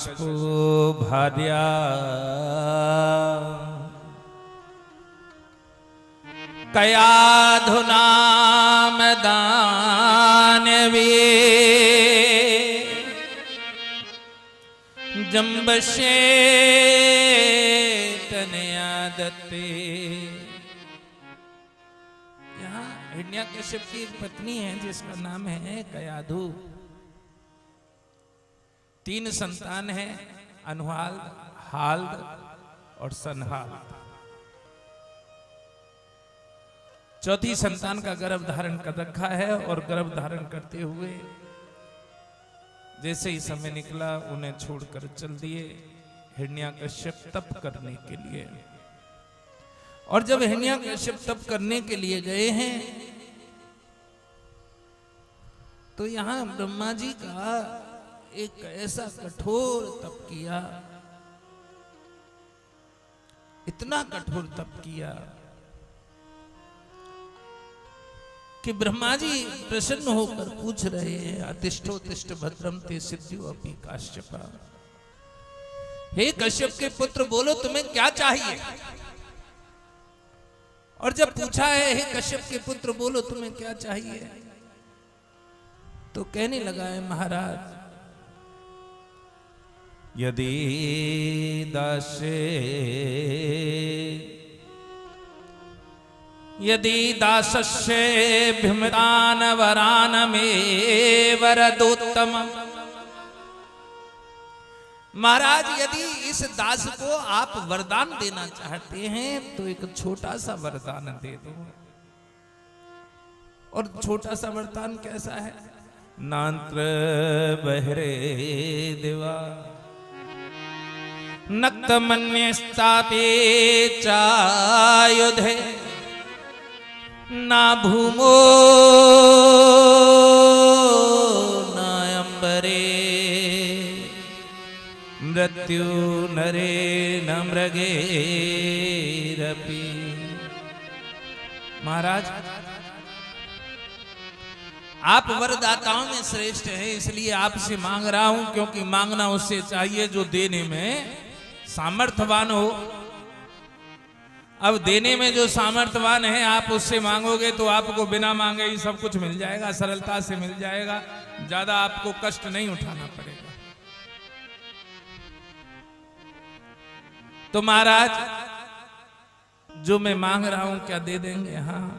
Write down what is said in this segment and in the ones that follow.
भार्या कयाधुनाम दानवे जम्बशेतनयादत्ते। यहाँ हिरण्यकश्यप की एक पत्नी है जिसका नाम है कयाधु। 3 संतान है, अनुहाल्द, हाल्द और सनहाल्द। 4थी संतान का गर्भ धारण कर रखा है और गर्भ धारण करते हुए जैसे ही समय निकला उन्हें छोड़कर चल दिए हिरण्यकश्यप तप करने के लिए। और जब हिरण्यकश्यप तप करने के लिए गए हैं तो यहां ब्रह्मा जी का एक ऐसा कठोर तप किया, इतना कठोर तप किया कि ब्रह्मा जी प्रसन्न होकर पूछ रहे हैं, अतिष्ठो तिष्ठ भद्रम ते सिद्धियो अपि काश्यपा। हे कश्यप के पुत्र, बोलो तुम्हें क्या चाहिए। और जब पूछा है हे कश्यप के पुत्र बोलो तुम्हें क्या चाहिए, तो कहने लगा है महाराज, यदि दासस्य भीमतान वरान में वरदोत्तम। महाराज यदि इस दास को आप वरदान देना चाहते हैं तो एक छोटा सा वरदान दे दो। और छोटा सा वरदान कैसा है? नांत्र बहरे देवा नक्तमन्यस्तापे चायुधे ना भूमो नायंबरे मृत्यु नरे न मृगेरपि। महाराज आप वरदाताओं में श्रेष्ठ हैं, इसलिए आपसे मांग रहा हूं, क्योंकि मांगना उससे चाहिए जो देने में सामर्थ्यवान हो। अब देने में जो सामर्थ्यवान है आप उससे मांगोगे तो आपको बिना मांगे ही सब कुछ मिल जाएगा, सरलता से मिल जाएगा, ज्यादा आपको कष्ट नहीं उठाना पड़ेगा। तो महाराज जो मैं मांग रहा हूं क्या दे देंगे? हाँ,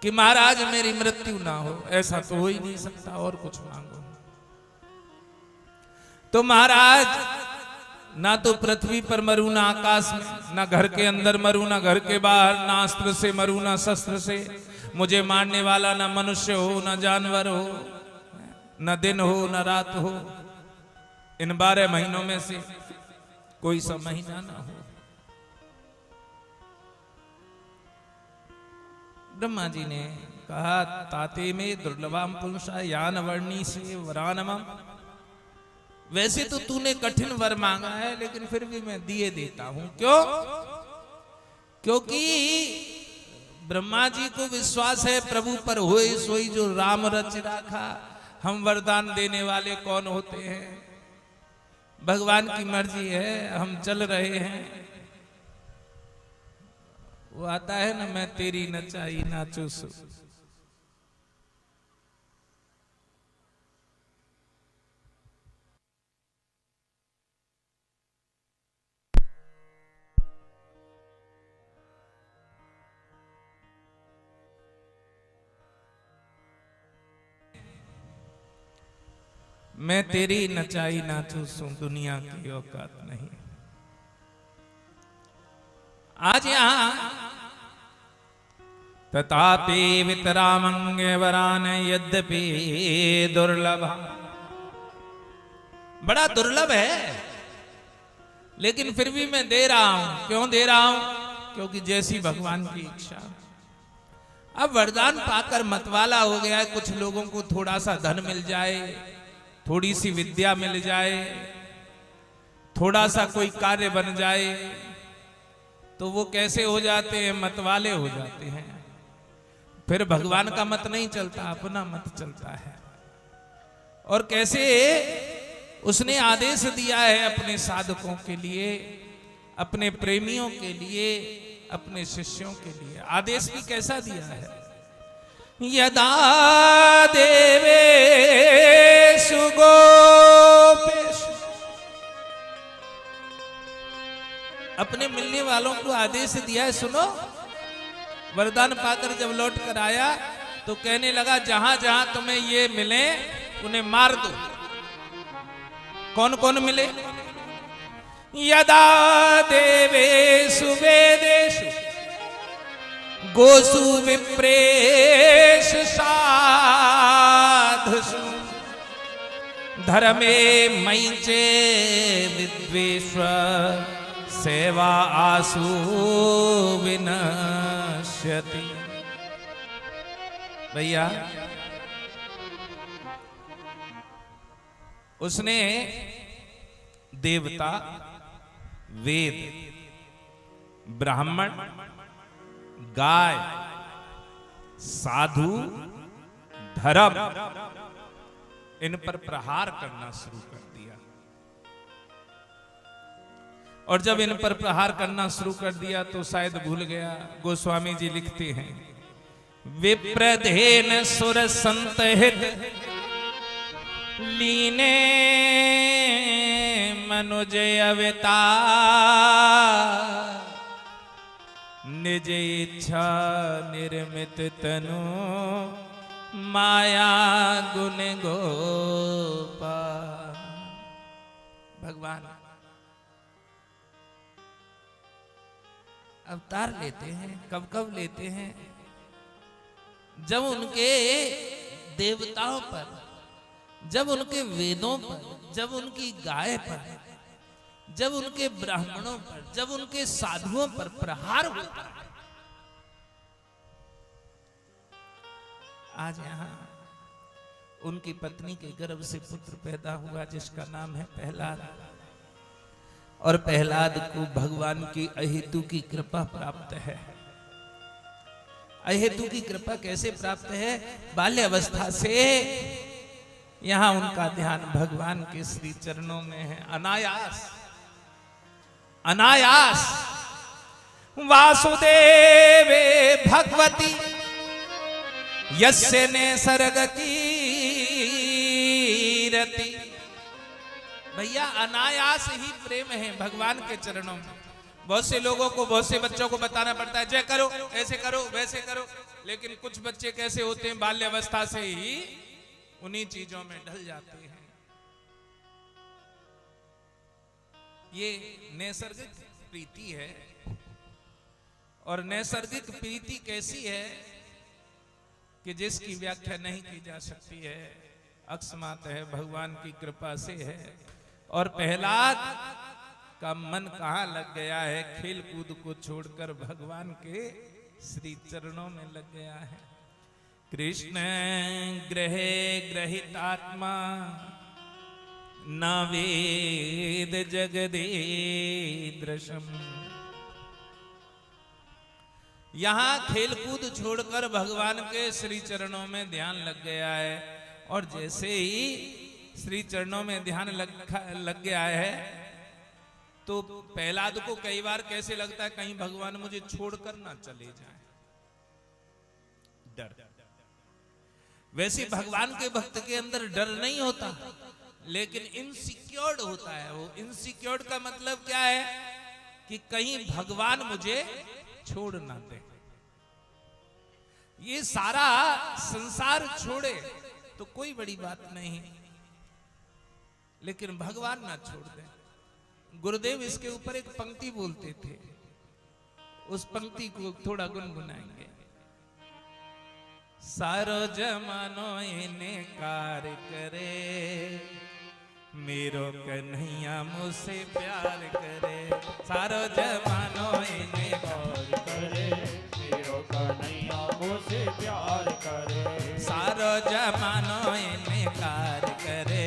कि महाराज मेरी मृत्यु ना हो, ऐसा तो हो ही नहीं सकता, और कुछ मांगो। तो महाराज ना तो पृथ्वी पर मरूं, ना आकाश में, ना घर के अंदर मरूं, ना घर के बाहर, ना अस्त्र से मरूं, ना शस्त्र से। मुझे मारने वाला ना मनुष्य हो, ना जानवर हो, ना दिन हो, ना रात हो। इन 12 महीनों में से कोई सा महीना ना हो। ब्रह्मा जी ने कहा, ताते में दुर्लभम पुरुषा यान वर्णी से वरानमम। वैसे तो तूने कठिन वर मांगा है, लेकिन फिर भी मैं दिए देता हूं। क्यों? क्योंकि ब्रह्मा जी को विश्वास है प्रभु पर होए सोई जो राम रच राखा। हम वरदान देने वाले कौन होते हैं? भगवान की मर्जी है, हम चल रहे हैं। वो आता है ना, मैं तेरी नचाई नाचू सु। मैं तेरी नचाई नाचू सू, दुनिया की औकात नहीं। आज यहां तथापि वितरामंग वरान यद्यपि दुर्लभ, बड़ा दुर्लभ है, लेकिन फिर भी मैं दे रहा हूं। क्यों दे रहा हूं? क्योंकि जैसी भगवान की इच्छा। अब वरदान पाकर मतवाला हो गया है, कुछ लोगों को थोड़ा सा धन मिल जाए, थोड़ी सी विद्या मिल जाए, थोड़ा सा कोई कार्य बन जाए, तो वो कैसे हो जाते हैं? मतवाले हो जाते हैं। फिर भगवान का मत नहीं चलता, अपना मत चलता है। और कैसे उसने आदेश दिया है अपने साधकों के लिए, अपने प्रेमियों के लिए, अपने शिष्यों के लिए। आदेश भी कैसा दिया है? यदा देवेषु गोपेषु, अपने मिलने वालों को आदेश दिया है, सुनो। वरदान पाकर जब लौट कर आया तो कहने लगा जहां जहां तुम्हें ये मिले उन्हें मार दो। कौन कौन मिले? यदा देवेषु वेदेषु गोसु विप्रेषु साधुषु धर्मे मयि चे विद्वेष सेवा आसु विनश्यति। भैया, उसने देवता, वेद, ब्राह्मण, गाय, साधु, धर्म, इन पर प्रहार करना शुरू कर दिया। और जब इन पर प्रहार करना शुरू कर दिया तो शायद भूल गया। गोस्वामी जी लिखते हैं, विप्रधेन सुर संतहित लीने मनुज अवतार निज इच्छा निर्मित तनु माया गुण गोपाल। भगवान अवतार लेते हैं। कब कब लेते हैं? जब उनके देवताओं पर, जब उनके वेदों पर, जब उनकी गाय पर, जब उनके ब्राह्मणों पर, जब उनके साधुओं पर प्रहार होता है। आज यहां उनकी पत्नी के गर्भ से पुत्र पैदा हुआ जिसका नाम है प्रहलाद। और प्रहलाद को भगवान की अहेतु की कृपा प्राप्त है। अहेतु की कृपा कैसे प्राप्त है? बाल्य अवस्था से यहां उनका ध्यान भगवान के श्री चरणों में है। अनायास अनायास वासुदेवे भगवती यस्य निसर्ग कीरति। भैया, अनायास ही प्रेम है भगवान के चरणों में। बहुत से लोगों को, बहुत से बच्चों को बताना पड़ता है, जय करो, ऐसे करो, वैसे करो। लेकिन कुछ बच्चे कैसे होते हैं, बाल्यावस्था से ही उन्हीं चीजों में ढल जाते हैं। ये नैसर्गिक प्रीति है। और नैसर्गिक प्रीति कैसी है कि जिसकी व्याख्या नहीं की जा सकती है, अकस्मात है, भगवान की कृपा से है। और प्रहलाद का मन कहां लग गया है? खेल कूद को छोड़कर भगवान के श्री चरणों में लग गया है। कृष्ण ग्रहे ग्रहितात्मा न वेद जगदीदृशम। यहां खेलकूद छोड़कर भगवान के श्री चरणों में ध्यान लग गया है। और जैसे ही श्री चरणों में ध्यान लग गया है तो प्रहलाद को कई बार कैसे लगता है कहीं भगवान मुझे छोड़कर ना चले जाए। डर। वैसे भगवान के भक्त के अंदर डर नहीं होता, लेकिन इनसिक्योर्ड होता है। वो इनसिक्योर्ड का मतलब क्या है कि कहीं भगवान मुझे छोड़ ना दे। ये सारा संसार छोड़े तो कोई बड़ी बात नहीं, लेकिन भगवान ना छोड़ दे। गुरुदेव इसके ऊपर एक पंक्ति बोलते थे, उस पंक्ति को थोड़ा गुनगुनाएंगे। सारो जमानो इने कार्य करे, मेरो कन्हैया मुझसे प्यार करे। सारो जमानो इने कार्य करे, मेरो कन्हैया मुझसे प्यार करे। सारो जमानो इने कार्य करे,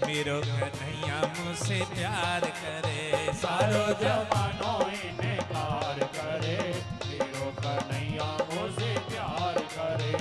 मेरो कन्हैया मुझसे प्यार करे। सारो जमानो इने कार्य करे, मेरो कन्हैया मुझसे प्यार करे।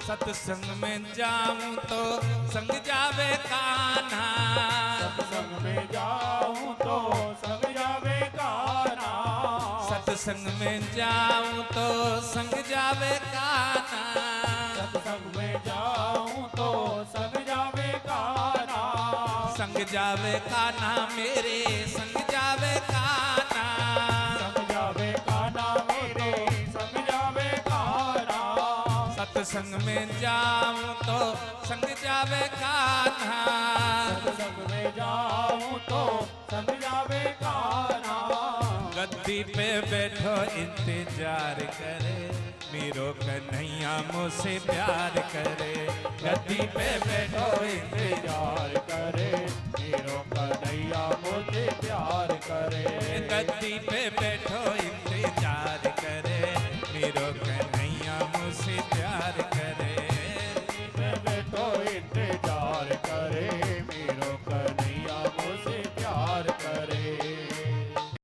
सत्संग में जाऊं तो संग जावे कान्हा, सत्संग में जाऊं तो संग जावे कान्हा, सत्संग में जाऊं तो संग जावे कान्हा, सत्संग में जाऊं तो संग जावे कान्हा, संग जावे कान्हा मेरे संग जावे कान्हा, संग जावे कान्हा मेरे संग जावे कान्हा, सत्संग में जाऊं तो संग जावे कान्हा, सत्संग में जाऊं तो संग जावे कान्हा, गद्दी पे बैठो इंतजार करे, मीरो कन्हैया मुझसे प्यार करे, गद्दी पे बैठो इंतजार